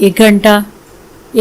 1